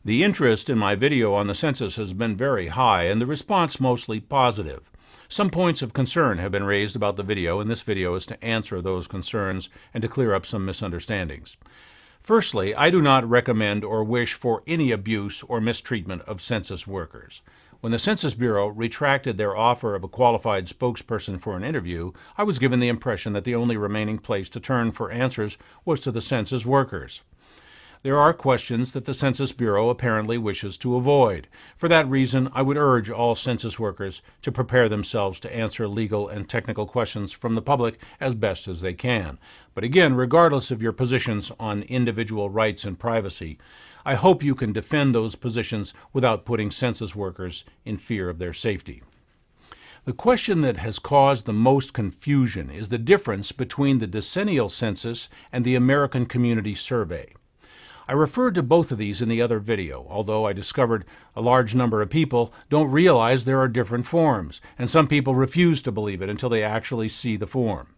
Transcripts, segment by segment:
The interest in my video on the census has been very high, and the response mostly positive. Some points of concern have been raised about the video, and this video is to answer those concerns and to clear up some misunderstandings. Firstly, I do not recommend or wish for any abuse or mistreatment of census workers. When the Census Bureau retracted their offer of a qualified spokesperson for an interview, I was given the impression that the only remaining place to turn for answers was to the census workers. There are questions that the Census Bureau apparently wishes to avoid. For that reason, I would urge all census workers to prepare themselves to answer legal and technical questions from the public as best as they can. But again, regardless of your positions on individual rights and privacy, I hope you can defend those positions without putting census workers in fear of their safety. The question that has caused the most confusion is the difference between the decennial census and the American Community Survey. I referred to both of these in the other video, although I discovered a large number of people don't realize there are different forms, and some people refuse to believe it until they actually see the form.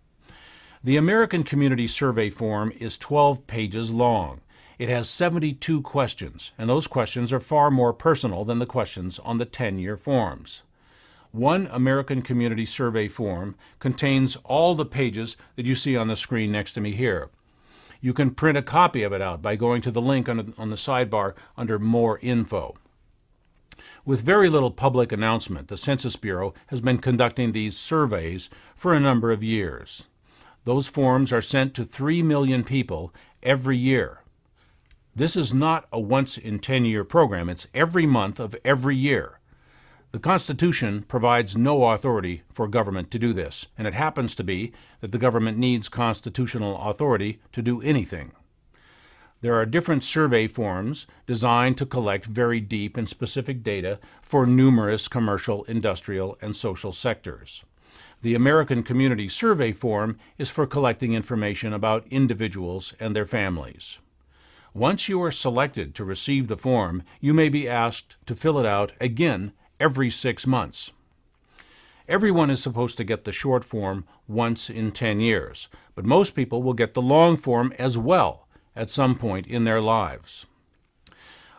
The American Community Survey form is 12 pages long. It has 72 questions, and those questions are far more personal than the questions on the 10-year forms. One American Community Survey form contains all the pages that you see on the screen next to me here. You can print a copy of it out by going to the link on the sidebar under More Info. With very little public announcement, the Census Bureau has been conducting these surveys for a number of years. Those forms are sent to 3 million people every year. This is not a once-in-10-year program. It's every month of every year. The Constitution provides no authority for government to do this, and it happens to be that the government needs constitutional authority to do anything. There are different survey forms designed to collect very deep and specific data for numerous commercial, industrial, and social sectors. The American Community Survey form is for collecting information about individuals and their families. Once you are selected to receive the form, you may be asked to fill it out again every 6 months. Everyone is supposed to get the short form once in 10 years, but most people will get the long form as well at some point in their lives.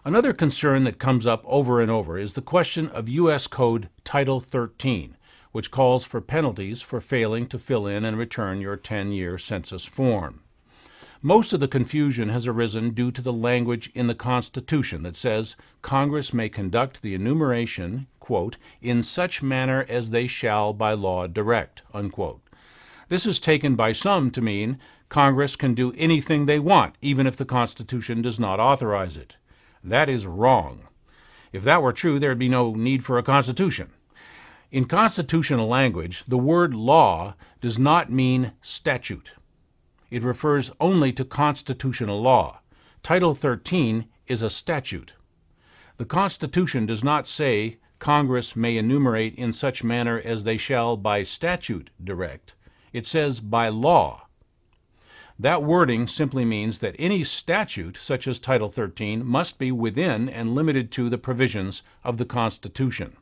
Another concern that comes up over and over is the question of U.S. Code Title 13, which calls for penalties for failing to fill in and return your 10-year census form. Most of the confusion has arisen due to the language in the Constitution that says Congress may conduct the enumeration, quote, in such manner as they shall by law direct, unquote. This is taken by some to mean Congress can do anything they want, even if the Constitution does not authorize it. That is wrong. If that were true, there would be no need for a Constitution. In constitutional language, the word law does not mean statute. It refers only to constitutional law. Title 13 is a statute. The Constitution does not say Congress may enumerate in such manner as they shall by statute direct. It says by law. That wording simply means that any statute, such as Title 13, must be within and limited to the provisions of the Constitution.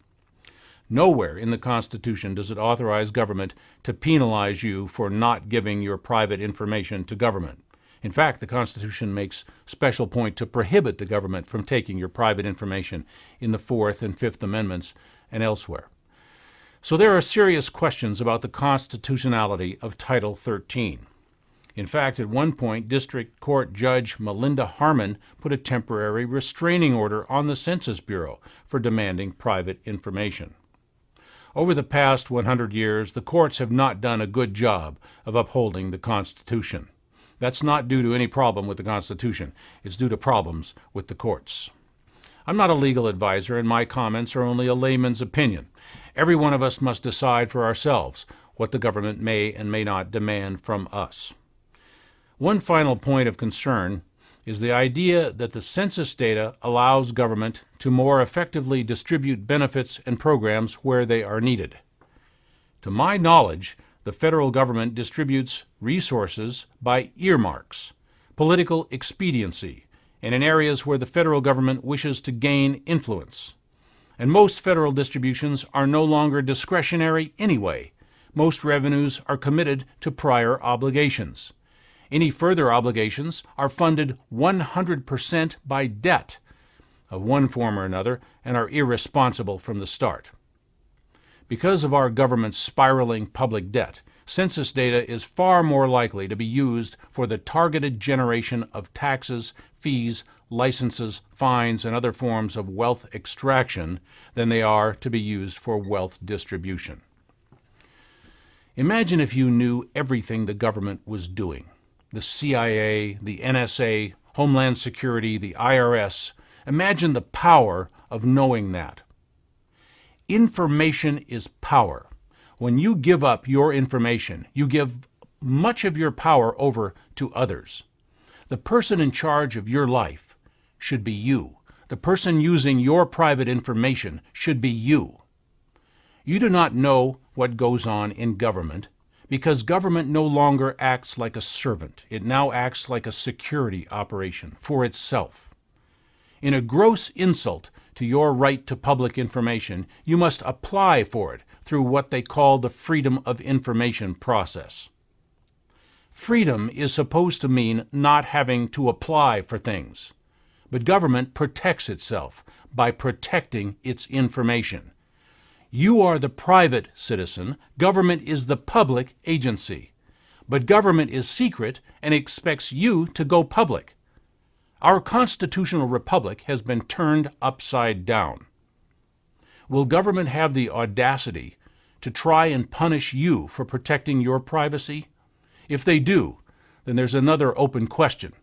Nowhere in the Constitution does it authorize government to penalize you for not giving your private information to government. In fact, the Constitution makes special point to prohibit the government from taking your private information in the Fourth and Fifth Amendments and elsewhere. So there are serious questions about the constitutionality of Title 13. In fact, at one point, District Court Judge Melinda Harmon put a temporary restraining order on the Census Bureau for demanding private information. Over the past 100 years, the courts have not done a good job of upholding the Constitution. That's not due to any problem with the Constitution. It's due to problems with the courts. I'm not a legal advisor, and my comments are only a layman's opinion. Every one of us must decide for ourselves what the government may and may not demand from us. One final point of concern is the idea that the census data allows government to more effectively distribute benefits and programs where they are needed. To my knowledge, the federal government distributes resources by earmarks, political expediency, and in areas where the federal government wishes to gain influence. And most federal distributions are no longer discretionary anyway. Most revenues are committed to prior obligations. Any further obligations are funded 100% by debt. of one form or another and are irresponsible from the start. Because of our government's spiraling public debt, census data is far more likely to be used for the targeted generation of taxes, fees, licenses, fines, and other forms of wealth extraction than they are to be used for wealth distribution. Imagine if you knew everything the government was doing. The CIA, the NSA, Homeland Security, the IRS. Imagine the power of knowing that. Information is power. When you give up your information, you give much of your power over to others. The person in charge of your life should be you. The person using your private information should be you. You do not know what goes on in government because government no longer acts like a servant. It now acts like a security operation for itself. In a gross insult to your right to public information, you must apply for it through what they call the Freedom of Information process. Freedom is supposed to mean not having to apply for things, but government protects itself by protecting its information. You are the private citizen, government is the public agency, but government is secret and expects you to go public. Our constitutional republic has been turned upside down. Will government have the audacity to try and punish you for protecting your privacy? If they do, then there's another open question.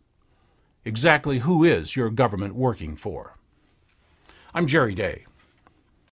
Exactly who is your government working for? I'm Jerry Day.